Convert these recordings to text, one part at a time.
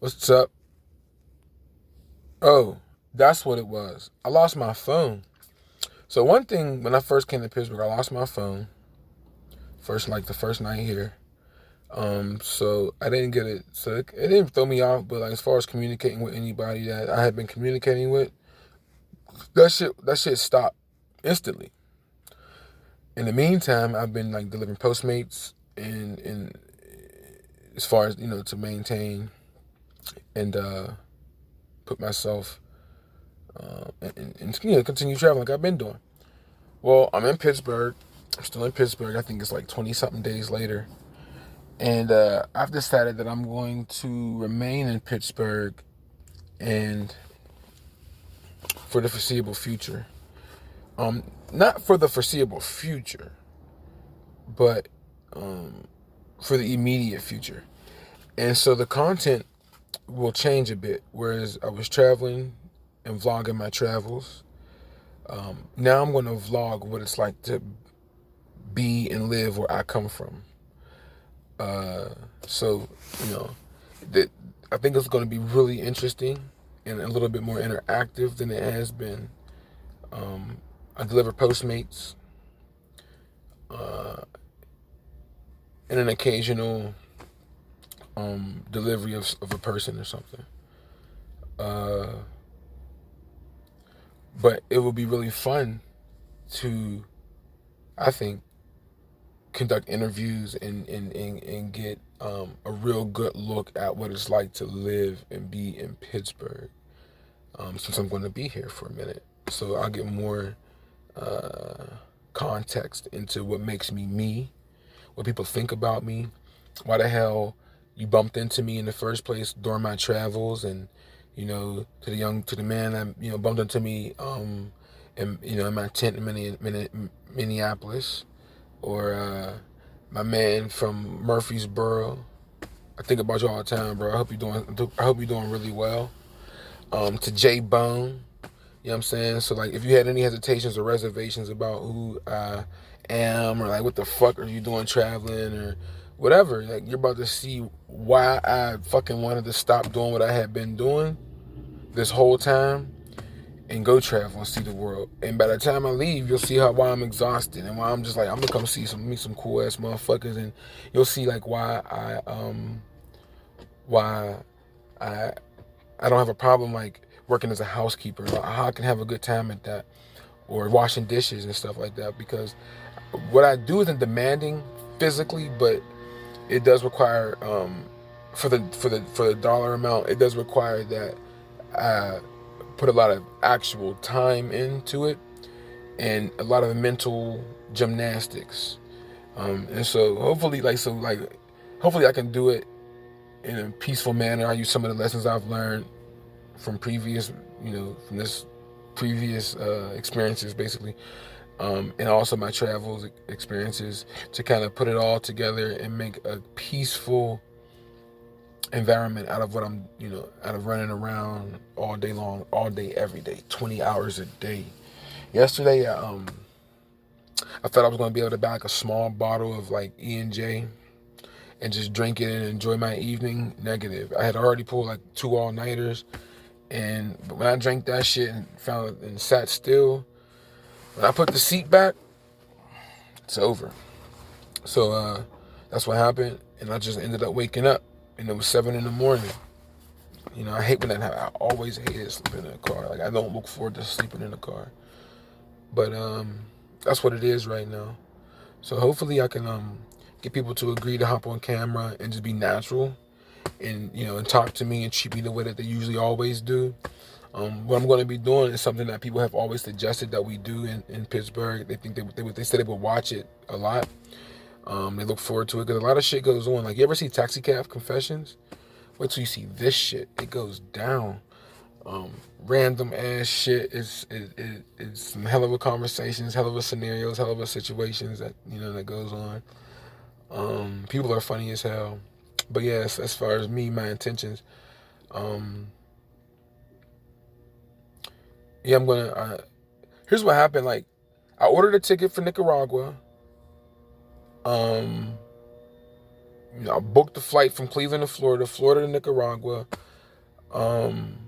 What's up? Oh, that's what it was. I lost my phone. So one thing, when I first came to Pittsburgh, I lost my phone. Like the first night here. So I didn't get it. So it didn't throw me off, but like as far as communicating with anybody that I had been communicating with, that shit stopped instantly. In the meantime, I've been like delivering Postmates and as far as to maintain and put myself and continue traveling like I've been doing. Well, I'm in Pittsburgh. I'm still in Pittsburgh. I think it's like 20 something days later. And I've decided that I'm going to remain in Pittsburgh and for the foreseeable future. Not for the foreseeable future, but for the immediate future. And so the content will change a bit. Whereas I was traveling and vlogging my travels, now I'm going to vlog what it's like to be and live where I come from. So that I think it's going to be really interesting and a little bit more interactive than it has been. I deliver Postmates and an occasional delivery of a person or something. But it will be really fun to, I think, conduct interviews and get a real good look at what it's like to live and be in Pittsburgh, since I'm going to be here for a minute. So I'll get more context into what makes me me, what people think about me, why the hell you bumped into me in the first place during my travels, and to the man that bumped into me in my tent in Minneapolis, or my man from Murfreesboro. I think about you all the time, bro. I hope you're doing really well. To J Bone, you know what I'm saying? So like, if you had any hesitations or reservations about who I am, or like what the fuck are you doing traveling or whatever, like you're about to see why I fucking wanted to stop doing what I had been doing this whole time and go travel and see the world. And by the time I leave, you'll see why I'm exhausted and why I'm just like, I'm gonna come meet some cool ass motherfuckers, and you'll see like why I I don't have a problem like working as a housekeeper. How I can have a good time at that, or washing dishes and stuff like that, because what I do isn't demanding physically, but it does require for the dollar amount, it does require that I put a lot of actual time into it and a lot of mental gymnastics. And so hopefully I can do it in a peaceful manner. I use some of the lessons I've learned from from this previous experiences, basically, and also my travels experiences, to kind of put it all together and make a peaceful environment out of out of running around all day long, all day, every day, 20 hours a day. Yesterday, I thought I was going to be able to buy like a small bottle of like E&J and just drink it and enjoy my evening. Negative. I had already pulled like 2 all-nighters, and when I drank that shit and sat still, when I put the seat back, it's over. So that's what happened, and I just ended up waking up, and it was 7 in the morning. I hate when that happens. I always hated sleeping in a car. Like, I don't look forward to sleeping in a car. But that's what it is right now. So hopefully I can get people to agree to hop on camera and just be natural, and talk to me and treat me the way that they usually always do. What I'm going to be doing is something that people have always suggested that we do in Pittsburgh. They think they said they would watch it a lot. They look forward to it because a lot of shit goes on. Like, you ever see Taxi Cab Confessions? Wait till you see this shit. It goes down. Random ass shit. It's some hell of a conversations, hell of a scenarios, hell of a situations that goes on. People are funny as hell. But yes, as far as me, my intentions, yeah, I'm gonna. Here's what happened. Like, I ordered a ticket for Nicaragua. I booked the flight from Cleveland to Florida, Florida to Nicaragua. Um,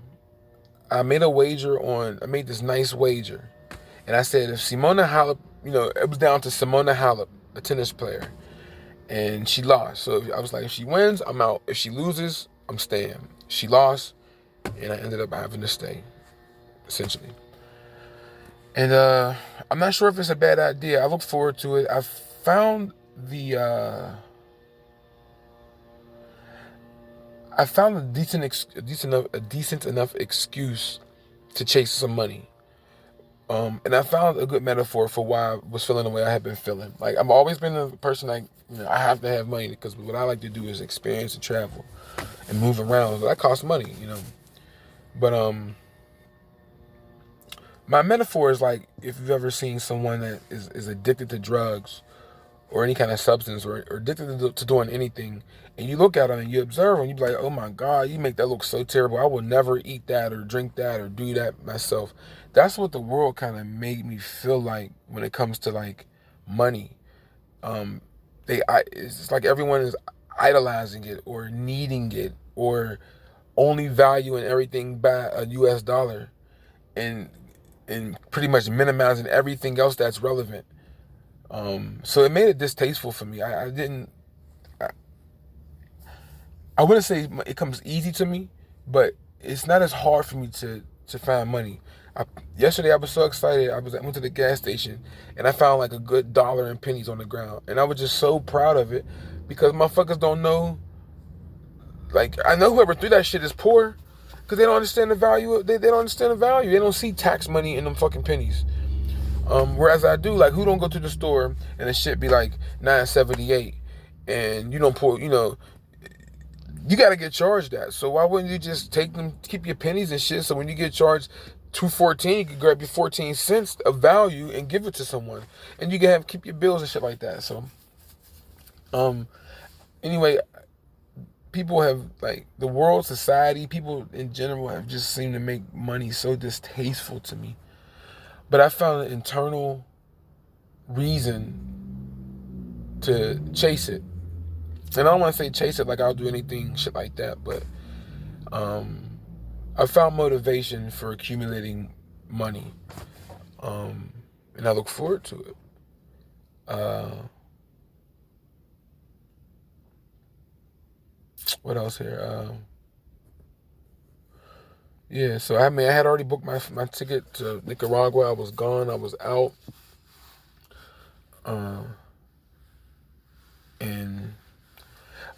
I made this nice wager. And I said, if Simona Halep, it was down to Simona Halep, a tennis player, and she lost. So I was like, if she wins, I'm out. If she loses, I'm staying. She lost, and I ended up having to stay, essentially. And I'm not sure if it's a bad idea. I look forward to it. I found the I found a decent enough excuse to chase some money. And I found a good metaphor for why I was feeling the way I had been feeling. Like, I've always been a person like, I have to have money because what I like to do is experience and travel and move around. That costs money. But my metaphor is like, if you've ever seen someone that is addicted to drugs or any kind of substance or addicted to doing anything, and you look at them and you observe them, you be like, oh my God, you make that look so terrible. I will never eat that or drink that or do that myself. That's what the world kind of made me feel like when it comes to like money. It's like everyone is idolizing it or needing it or only valuing everything by a US dollar and pretty much minimizing everything else that's relevant. So it made it distasteful for me. I wouldn't say it comes easy to me, but it's not as hard for me to find money. Yesterday I was so excited. I went to the gas station and I found like a good dollar and pennies on the ground, and I was just so proud of it because motherfuckers don't know. Like, I know whoever threw that shit is poor because they don't understand the value. They don't understand the value. They don't see tax money in them fucking pennies. Whereas I do, like, who don't go to the store and the shit be like $9.78, and you don't pull, you got to get charged that. So why wouldn't you just take them, keep your pennies and shit? So when you get charged $2.14, you can grab your 14 cents of value and give it to someone, and you can keep your bills and shit like that. So, anyway, people have, like, the world, society, people in general have just seemed to make money so distasteful to me. But I found an internal reason to chase it. And I don't want to say chase it like I'll do anything shit like that, but I found motivation for accumulating money. And I look forward to it. What else here? Yeah, so I had already booked my ticket to Nicaragua. I was gone. I was out. And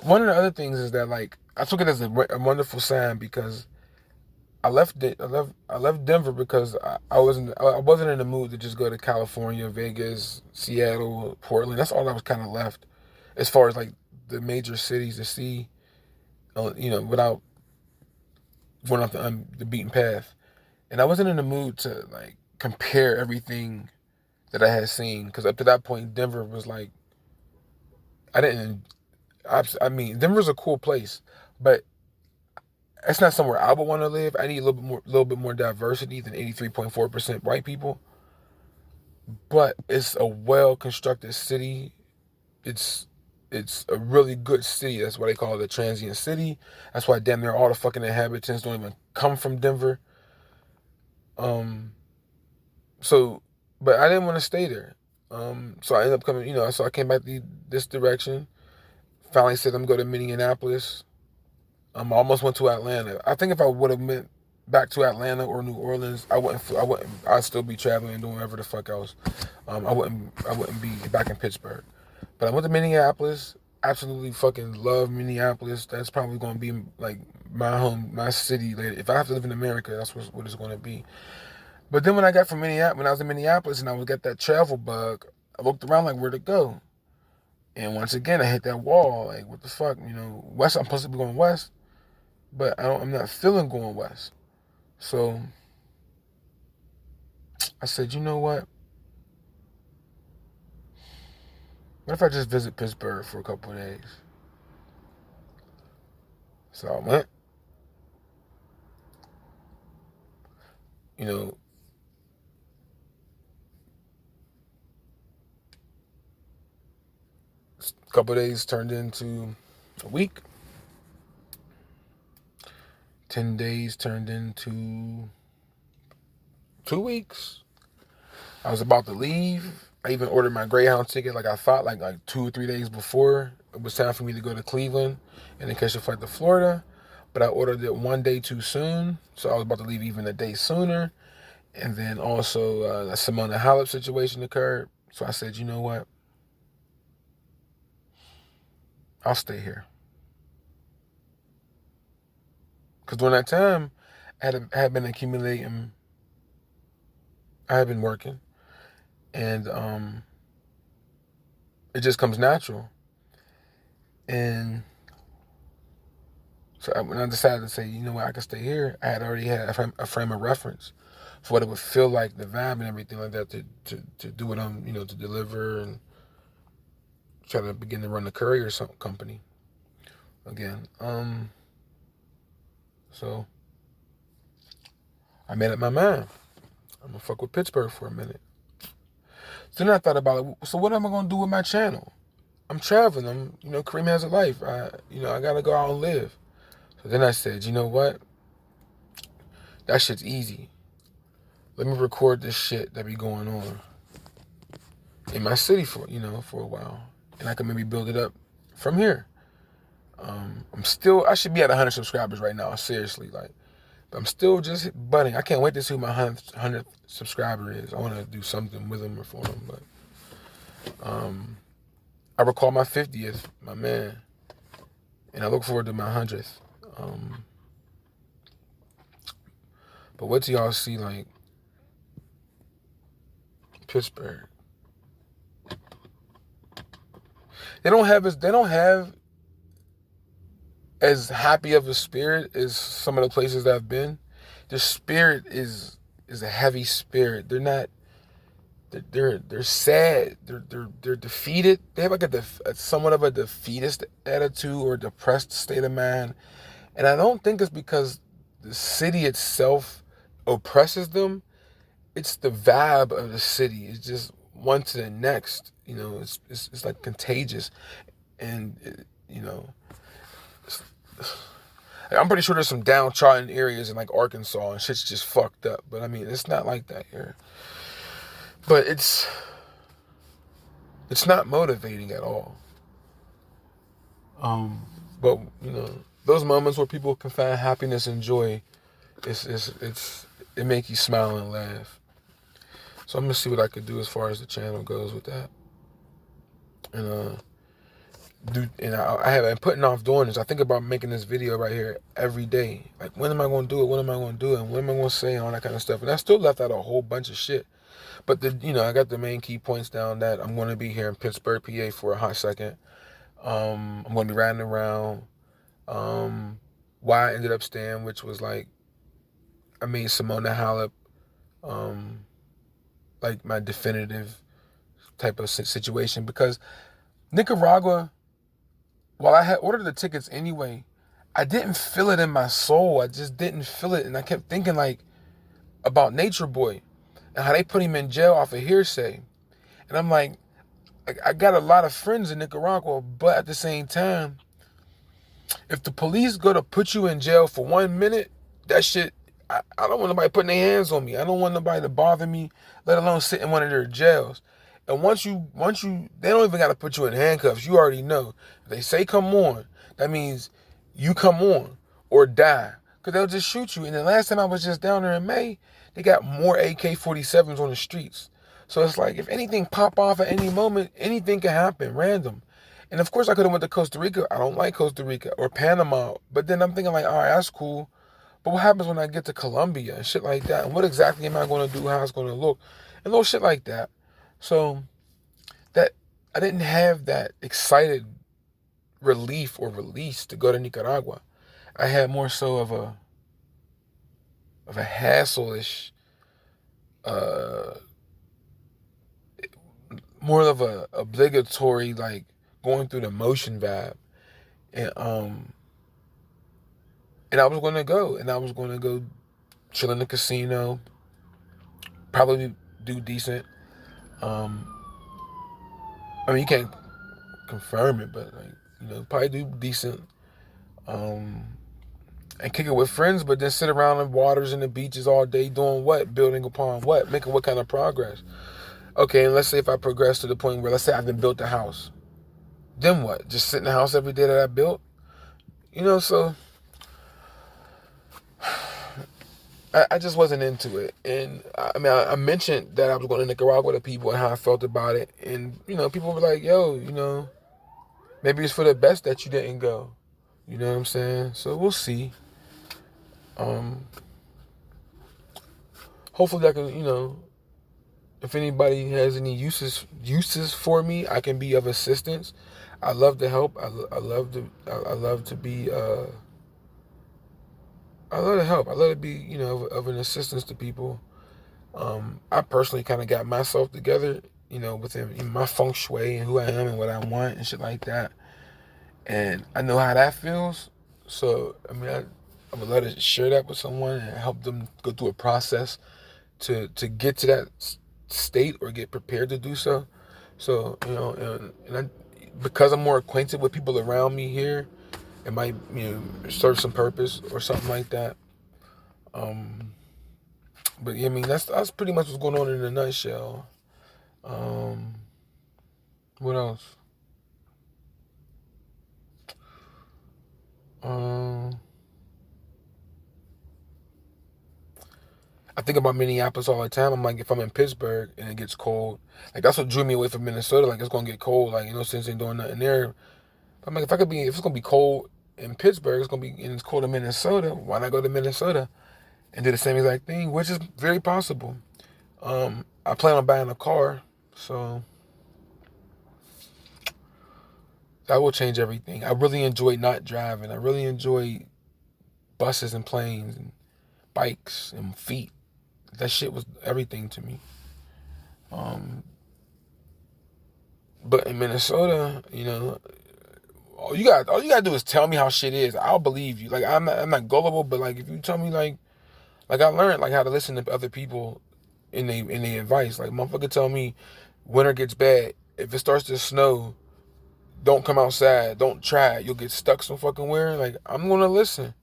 one of the other things is that, like, I took it as a wonderful sign because I left Denver because I wasn't in the mood to just go to California, Vegas, Seattle, Portland. That's all I was kind of left as far as like the major cities to see, without going off the beaten path. And I wasn't in the mood to like compare everything that I had seen because up to that point, Denver was like, I didn't. I mean, Denver's a cool place, but it's not somewhere I would want to live. I need a little bit more diversity than 83.4% white people. But it's a well-constructed city. It's a really good city. That's why they call it a transient city. That's why damn near all the fucking inhabitants don't even come from Denver. So, but I didn't want to stay there. So I ended up coming, so I came back this direction. Finally said I'm going to Minneapolis. I almost went to Atlanta. I think if I would have went back to Atlanta or New Orleans, I'd still be traveling and doing whatever the fuck else. I wouldn't be back in Pittsburgh. But I went to Minneapolis. Absolutely fucking love Minneapolis. That's probably going to be like my city later. If I have to live in America, that's what it's going to be. But then when I was in Minneapolis and I was got that travel bug, I looked around like where to go. And once again, I hit that wall. Like, what the fuck? West. I'm supposed to be going west, but I'm not feeling going west. So I said, you know what? What if I just visit Pittsburgh for a couple of days? So I went. A couple of days turned into a week. 10 days turned into 2 weeks. I was about to leave. I even ordered my Greyhound ticket like I thought, like 2 or 3 days before it was time for me to go to Cleveland and then catch a flight to Florida. But I ordered it 1 day too soon, so I was about to leave even a day sooner. And then also a Simona Halep situation occurred. So I said, you know what? I'll stay here. Because during that time, I had been accumulating, I had been working. And it just comes natural. And so when I decided to say, you know what, I can stay here, I had already had a frame of reference for what it would feel like, the vibe and everything like that, to do what I'm, to deliver and try to begin to run the courier company again. So I made up my mind. I'm gonna fuck with Pittsburgh for a minute. So then I thought about it. So what am I gonna do with my channel? I'm traveling. Kareem has a life. I gotta go out and live. So then I said, you know what? That shit's easy. Let me record this shit that be going on in my city for a while, and I can maybe build it up from here. I should be at 100 subscribers right now, seriously, but I'm still just budding. I can't wait to see who my 100th subscriber is. I want to do something with him or for him, but I recall my 50th, my man, and I look forward to my 100th. But what do y'all see like Pittsburgh? They don't have as happy of a spirit as some of the places that I've been. Their spirit is a heavy spirit. They're not. They're sad. They're defeated. They have like a somewhat of a defeatist attitude or depressed state of mind. And I don't think it's because the city itself oppresses them. It's the vibe of the city. It's just one to the next. It's like contagious, and I'm pretty sure there's some downtrodden areas in like Arkansas and shit's just fucked up. But I mean, it's not like that here. But it's not motivating at all. But those moments where people can find happiness and joy, it makes you smile and laugh. So I'm gonna see what I could do as far as the channel goes with that. And I have been putting off doing this. I think about making this video right here every day. Like, when am I going to do it? When am I going to do it? And what am I going to say? And all that kind of stuff. And I still left out a whole bunch of shit. But I got the main key points down that I'm going to be here in Pittsburgh, PA for a hot second. I'm going to be riding around. Why I ended up staying, which was like, I made Simona Halep, like my definitive type of situation, because Nicaragua, while I had ordered the tickets anyway, I didn't feel it in my soul. I just didn't feel it. And I kept thinking like about Nature Boy and how they put him in jail off of hearsay. And I'm like, I got a lot of friends in Nicaragua, but at the same time, if the police go to put you in jail for 1 minute, that shit, I don't want nobody putting their hands on me. I don't want nobody to bother me, let alone sit in one of their jails. And once you, they don't even got to put you in handcuffs. You already know. If they say come on, that means you come on or die. Because they'll just shoot you. And the last time I was just down there in May, they got more AK-47s on the streets. So it's like, if anything pop off at any moment, anything can happen, random. And of course I could have went to Costa Rica. I don't like Costa Rica or Panama. But then I'm thinking like, all right, that's cool. But what happens when I get to Colombia and shit like that? And what exactly am I going to do? How it's going to look? And little shit like that. So that I didn't have that excited relief or release to go to Nicaragua. I had more so of a hassle-ish, more of a obligatory, like going through the motion vibe. And I was going to go, chill in the casino, probably do decent. I mean, you can't confirm it, but like, probably do decent. and kick it with friends, but then sit around the waters and the beaches all day doing what? Building upon what? Making what kind of progress? Okay, and let's say if I progress to the point where, let's say I've been built a house. Then what? Just sit in the house every day that I built? So I just wasn't into it. And I mentioned that I was going to Nicaragua to people and how I felt about it. And, people were like, yo, maybe it's for the best that you didn't go. You know what I'm saying? So we'll see. Hopefully I can, if anybody has any uses for me, I can be of assistance. I love to help. I love to be I love to help. I love to be, of an assistance to people. I personally kind of got myself together, within my feng shui and who I am and what I want and shit like that. And I know how that feels. So, I would love to share that with someone and help them go through a process to get to that state or get prepared to do so. So, because I'm more acquainted with people around me here, it might, serve some purpose or something like that. But yeah, that's pretty much what's going on in a nutshell. What else? I think about Minneapolis all the time. I'm like, if I'm in Pittsburgh and it gets cold, like that's what drew me away from Minnesota. Like it's gonna get cold. Like since ain't doing nothing there. I'm like, if it's gonna be cold in Pittsburgh, and it's cold in Minnesota. Why not go to Minnesota and do the same exact thing, which is very possible. I plan on buying a car, so that will change everything. I really enjoy not driving. I really enjoy buses and planes and bikes and feet. That shit was everything to me. But in Minnesota, all you gotta do is tell me how shit is. I'll believe you. Like I'm not gullible, but like if you tell me like I learned like how to listen to other people in the advice. Like motherfucker tell me winter gets bad. If it starts to snow, don't come outside. Don't try it. You'll get stuck some fucking where. Like I'm gonna listen.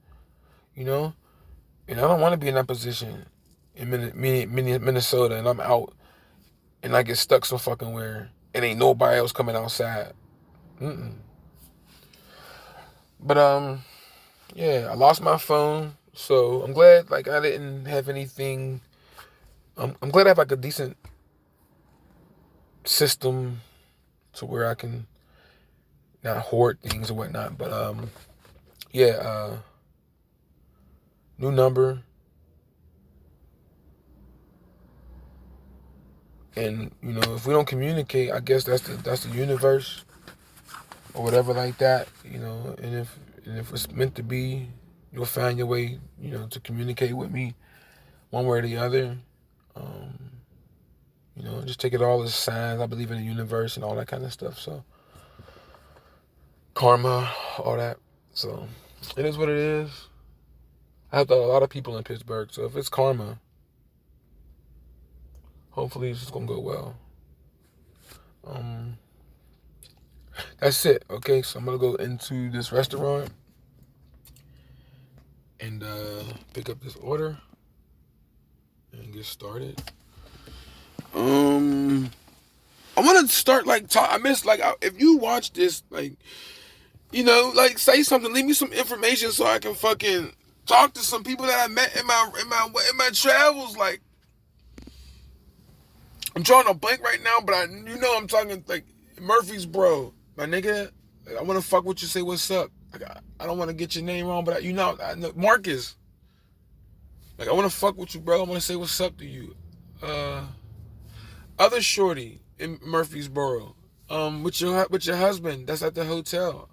And I don't want to be in that position in Minnesota and I'm out and I get stuck some fucking where and ain't nobody else coming outside. But yeah, I lost my phone, so I'm glad like I didn't have anything. I'm glad I have like a decent system to where I can not hoard things or whatnot. But yeah, new number. And if we don't communicate, I guess that's the universe or whatever like that. And if it's meant to be, you'll find your way, to communicate with me one way or the other. Just take it all as signs. I believe in the universe and all that kind of stuff. So karma, all that. So it is what it is. I have a lot of people in Pittsburgh, so if it's karma, hopefully it's just gonna go well. That's it. Okay, so I'm gonna go into this restaurant and pick up this order and get started. I want to start if you watch this, say something, leave me some information so I can fucking talk to some people that I met in my travels. Like, I'm drawing a blank right now, but I'm talking like Murfreesboro, my nigga. I want to fuck with you, say what's up. I don't want to get your name wrong, but I know Marcus. Like, I want to fuck with you, bro. I want to say what's up to you. Other shorty in Murfreesboro, with your husband that's at the hotel.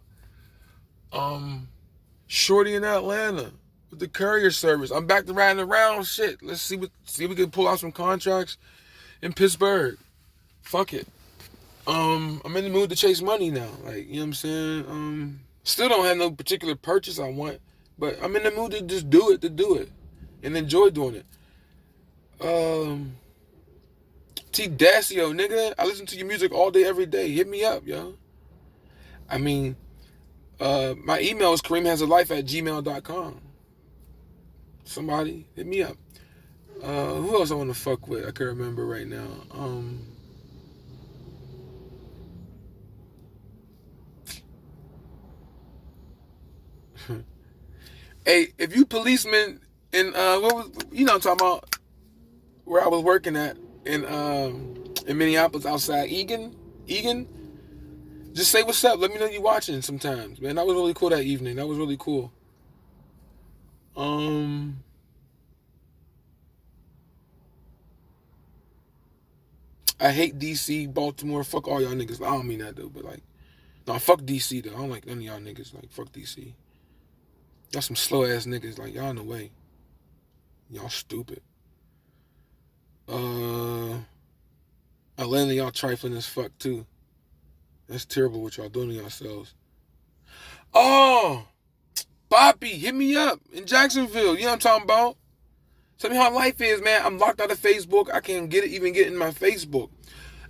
Shorty in Atlanta with the courier service. I'm back to riding around. Shit, let's see if we can pull out some contracts in Pittsburgh. Fuck it. I'm in the mood to chase money now. Like, you know what I'm saying? Still don't have no particular purchase I want, but I'm in the mood to just do it, and enjoy doing it. T Dacio, nigga, I listen to your music all day, every day. Hit me up, yo. My email is kareemhasalife@gmail.com. Somebody hit me up. Who else I want to fuck with? I can't remember right now. Hey, if you policemen in what was what I'm talking about, where I was working at in Minneapolis outside Egan, just say what's up. Let me know you watching sometimes, man. That was really cool that evening. That was really cool. I hate DC, Baltimore. Fuck all y'all niggas. I don't mean that though, but like, no, fuck DC though. I don't like none of y'all niggas. Like, fuck DC. Y'all some slow ass niggas. Like, y'all in the way. Y'all stupid. Atlanta, y'all trifling as fuck too. That's terrible what y'all doing to yourselves. Oh, Bobby, hit me up in Jacksonville. You know what I'm talking about? Tell me how life is, man. I'm locked out of Facebook. I can't even get in my Facebook.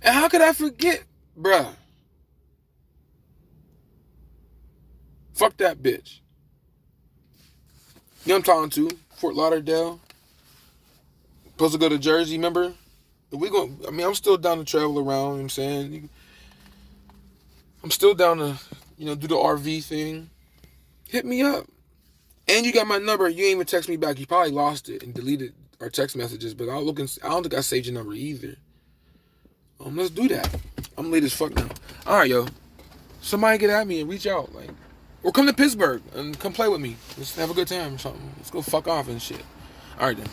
And how could I forget, bruh? Fuck that bitch. You know what I'm talking to? Fort Lauderdale. Supposed to go to Jersey, remember? I'm still down to travel around, you know what I'm saying? I'm still down to, do the RV thing. Hit me up. And you got my number. You ain't even text me back. You probably lost it and deleted our text messages, but I don't think I saved your number either. Let's do that. I'm late as fuck now. All right, yo. Somebody get at me and reach out, like, or come to Pittsburgh and come play with me. Let's have a good time or something. Let's go fuck off and shit. All right then.